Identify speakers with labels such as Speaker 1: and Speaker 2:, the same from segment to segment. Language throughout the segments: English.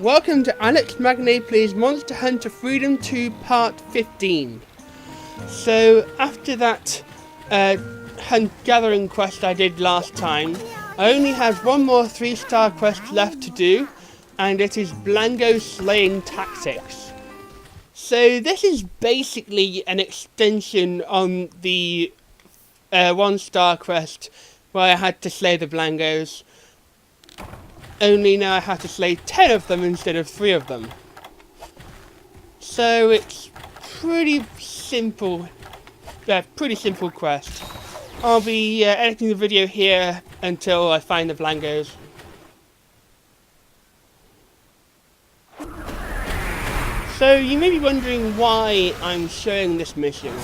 Speaker 1: Welcome to Alex Magnei plays Monster Hunter Freedom 2 Part 15. So, after that hunt-gathering quest I did last time, I only have one more 3-star quest left to do, and it is Blango Slaying Tactics. So this is basically an extension on the 1-star quest where I had to slay the Blangos. Only now I have to slay 10 of them instead of 3 of them. So it's pretty simple quest. I'll be editing the video here until I find the Blangos. So you may be wondering why I'm showing this mission.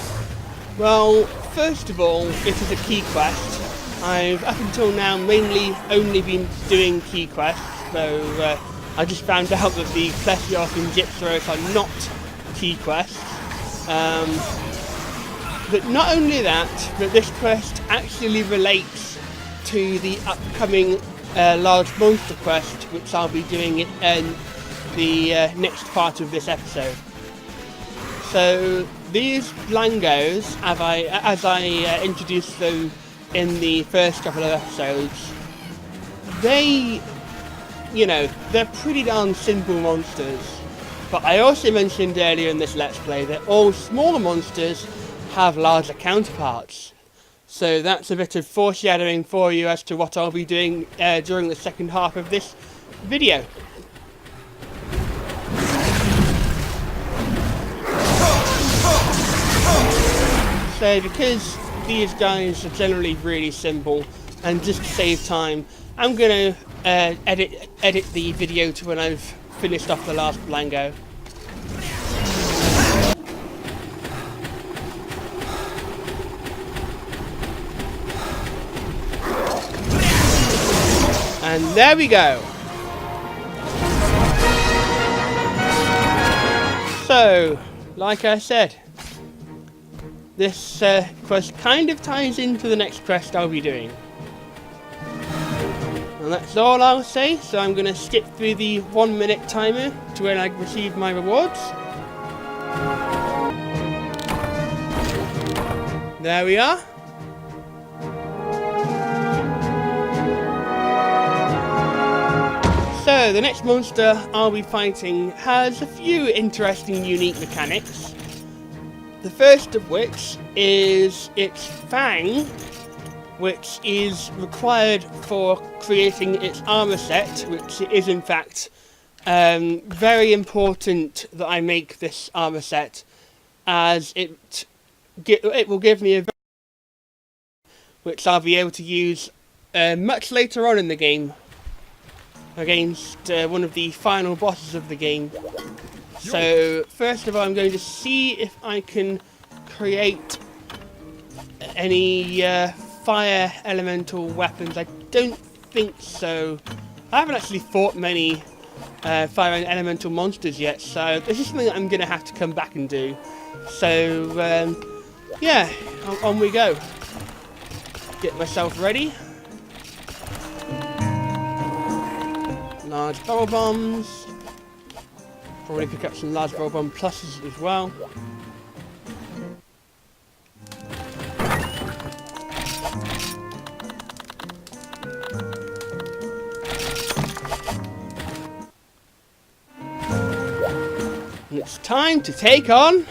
Speaker 1: Well, first of all, it is a key quest. I've up until now mainly only been doing key quests, though I just found out that the Plesios and Gypteros are not key quests. But not only that, but this quest actually relates to the upcoming large monster quest, which I'll be doing in the next part of this episode. So these Blangos, as I introduced them in the first couple of episodes, they're pretty darn simple monsters. But I also mentioned earlier in this Let's Play that all smaller monsters have larger counterparts. So that's a bit of foreshadowing for you as to what I'll be doing during the second half of this video. So because these guys are generally really simple, and just to save time, I'm going to edit the video to when I've finished off the last Blango. And there we go. So, like I said, this quest kind of ties into the next quest I'll be doing. And that's all I'll say, so I'm going to skip through the 1-minute timer to when I receive my rewards. There we are. So, the next monster I'll be fighting has a few interesting, unique mechanics. The first of which is its fang, which is required for creating its armor set, which is in fact very important that I make this armor set, as it will give me a which I'll be able to use much later on in the game against one of the final bosses of the game. So, first of all, I'm going to see if I can create any fire elemental weapons. I don't think so. I haven't actually fought many fire and elemental monsters yet, so this is something that I'm going to have to come back and do. So, yeah, on we go. Get myself ready. Large barrel bombs. Probably pick up some large barrel bomb pluses as well. It's time to take on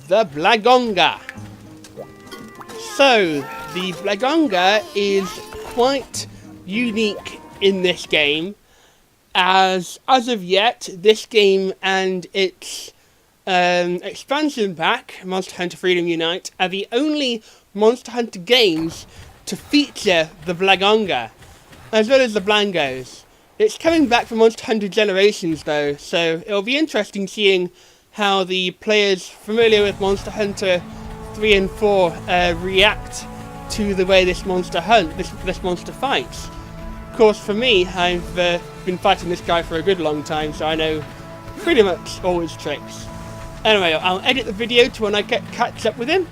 Speaker 1: the Blagonga. So, the Blagonga is quite unique in this game, as of yet, this game and its expansion pack, Monster Hunter Freedom Unite, are the only Monster Hunter games to feature the Blagonga, as well as the Blangos. It's coming back for Monster Hunter Generations though, so it'll be interesting seeing how the players familiar with Monster Hunter 3 and 4 react to the way this monster fights. Of course, for me, I've been fighting this guy for a good long time, so I know pretty much all his tricks. Anyway, I'll edit the video to when I catch up with him.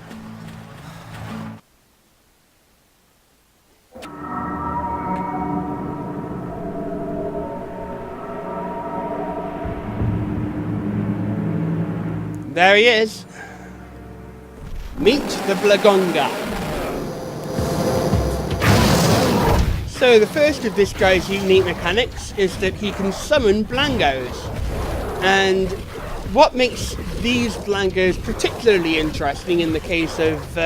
Speaker 1: There he is. Meet the Blagonga. So the first of this guy's unique mechanics is that he can summon Blangos. And what makes these Blangos particularly interesting in the case of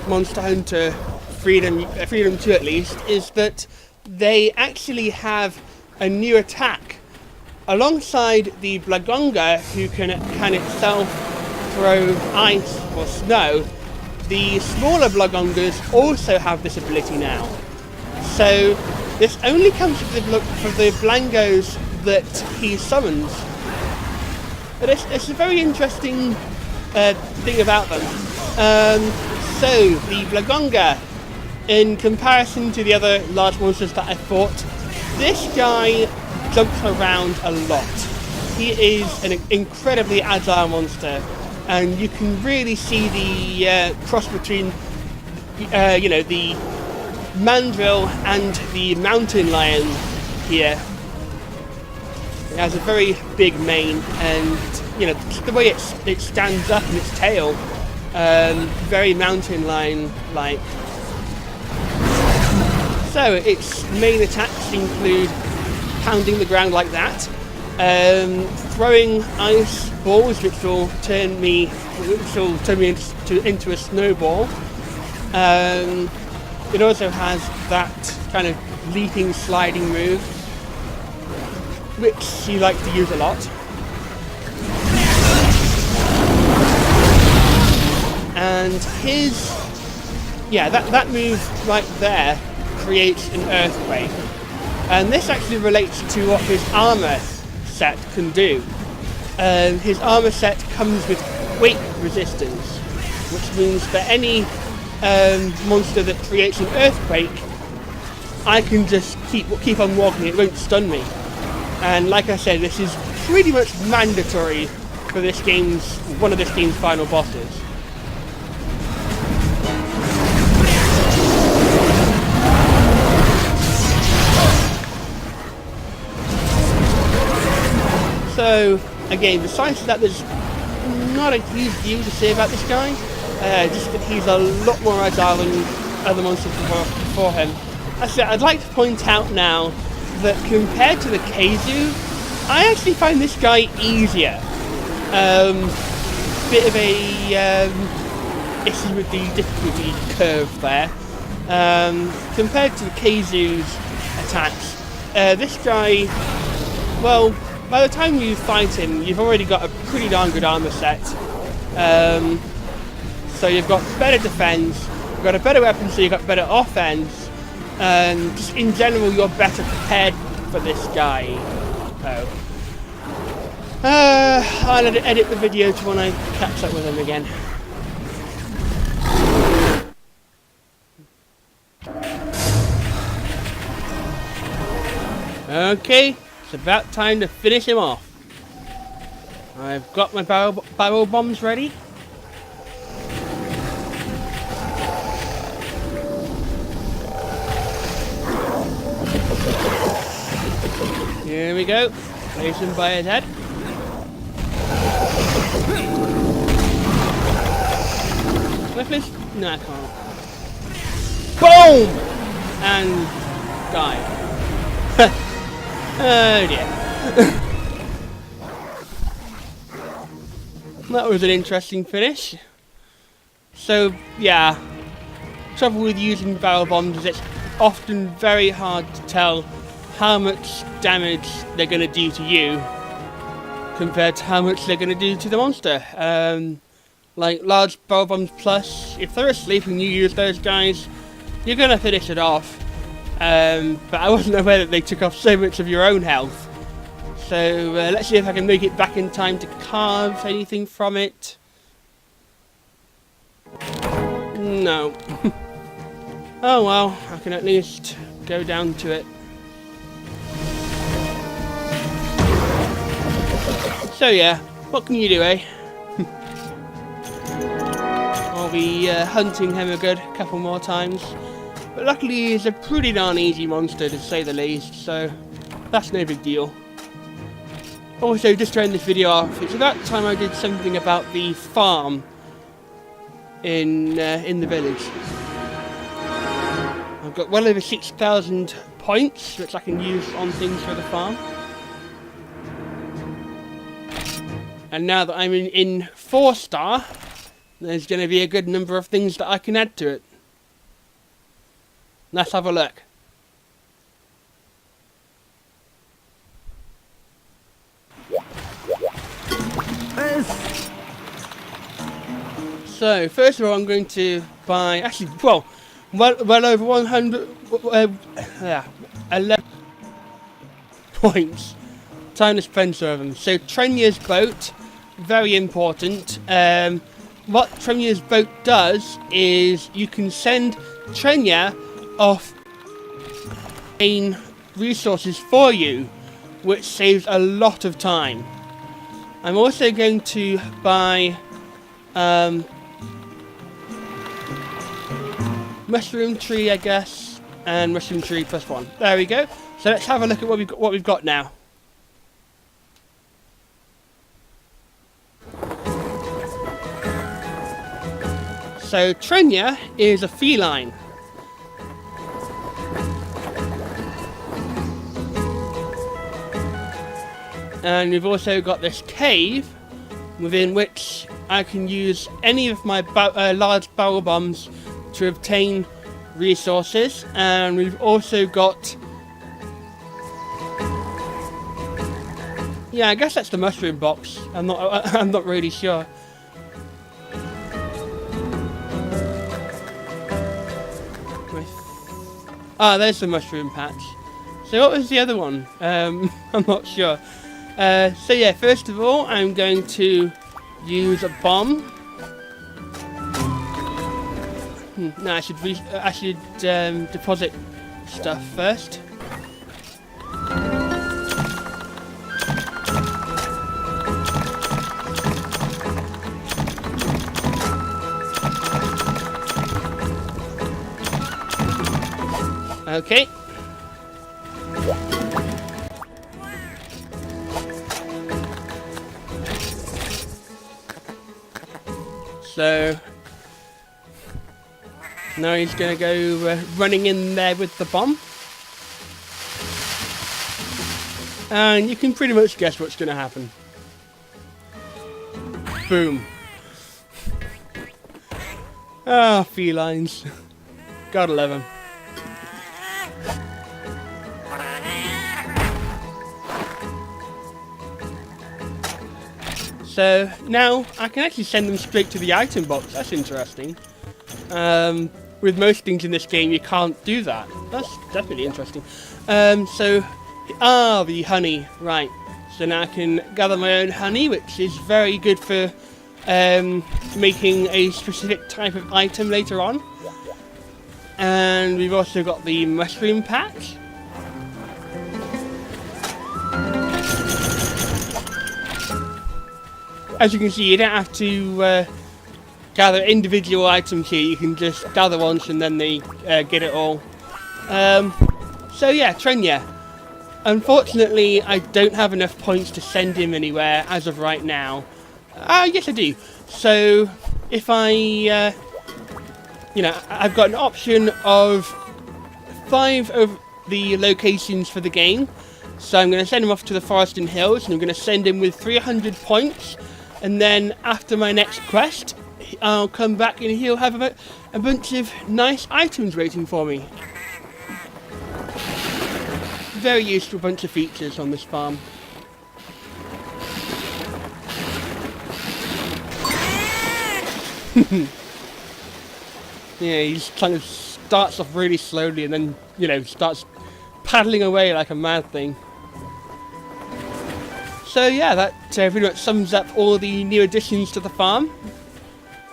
Speaker 1: Monster Hunter Freedom 2 at least, is that they actually have a new attack. Alongside the Blagonga, who can itself throw ice or snow, the smaller Blagongas also have this ability now. So this only comes for the Blangos that he summons. But it's a very interesting thing about them. So the Blagonga, in comparison to the other large monsters that I fought, this guy jumps around a lot. He is an incredibly agile monster, and you can really see the cross between, the mandrill and the mountain lion here. It has a very big mane, and the way it stands up and its tail, very mountain lion-like. So its main attacks include pounding the ground like that, throwing ice balls which will turn me into a snowball. It also has that kind of leaping, sliding move, which he likes to use a lot. And that move right there creates an earthquake. And this actually relates to what his armor set can do. His armor set comes with quake resistance, which means for any monster that creates an earthquake, I can just keep on walking. It won't stun me. And like I said, this is pretty much mandatory for one of this game's final bosses. So, again, besides that, there's not a huge deal to say about this guy. Just that he's a lot more agile than other monsters before him. Actually, I'd like to point out now that compared to the Keizu, I actually find this guy easier. Bit of a issue with the difficulty curve there. Compared to the Keizu's attacks, this guy, well, by the time you fight him, you've already got a pretty darn good armor set. So you've got better defense, you've got a better weapon, so you've got better offense, and just in general, you're better prepared for this guy. I'll edit the video to when I catch up with him again. Okay. It's about time to finish him off. I've got my barrel bombs ready. Here we go. Place him by his head. Can I finish? No, I can't. Boom! And die. Oh dear. That was an interesting finish. So, yeah. Trouble with using barrel bombs is it's often very hard to tell how much damage they're going to do to you compared to how much they're going to do to the monster. Like large barrel bombs plus, if they're asleep and you use those guys, you're going to finish it off. But I wasn't aware that they took off so much of your own health. So let's see if I can make it back in time to carve anything from it. No. Oh well, I can at least go down to it. So yeah, what can you do, eh? I'll be hunting him a good couple more times. But luckily he's a pretty darn easy monster to say the least, so that's no big deal. Also, just to end this video off, it's about time I did something about the farm in the village. I've got well over 6,000 points, which I can use on things for the farm. And now that I'm in 4-star, there's going to be a good number of things that I can add to it. Let's have a look. So, first of all, I'm going to buy, actually, well over 11 points. Time to spend some of them. So, Trenya's boat, very important. What Trenya's boat does is you can send Trenya off main resources for you, which saves a lot of time. I'm also going to buy mushroom tree, I guess, and mushroom tree +1. There we go. So let's have a look at what we've got now. So Trenya is a feline. And we've also got this cave within which I can use any of my large barrel bombs to obtain resources. And we've also got, yeah, I guess that's the mushroom box. I'm not really sure. Ah, there's the mushroom patch. So what was the other one? I'm not sure. So yeah, first of all, I'm going to use a bomb. No, I should deposit stuff first. Okay. So now he's going to go running in there with the bomb. And you can pretty much guess what's going to happen. Boom. Ah, felines. Gotta love them. So now I can actually send them straight to the item box. That's interesting. With most things in this game, you can't do that. That's definitely interesting. So, the honey, right. So now I can gather my own honey, which is very good for making a specific type of item later on. And we've also got the mushroom patch. As you can see, you don't have to gather individual items here. You can just gather once and then they get it all. So yeah, Trenya. Unfortunately, I don't have enough points to send him anywhere as of right now. Yes, I do. So if I, I've got an option of 5 of the locations for the game. So I'm going to send him off to the Forest and Hills, and I'm going to send him with 300 points. And then after my next quest, I'll come back and he'll have a bunch of nice items waiting for me. Very useful bunch of features on this farm. Yeah, he just kind of starts off really slowly and then, starts paddling away like a mad thing. So yeah, that pretty much sums up all the new additions to the farm.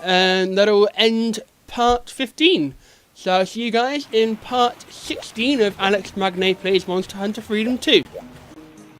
Speaker 1: And that'll end part 15. So I'll see you guys in part 16 of Alex Magnei Plays Monster Hunter Freedom 2.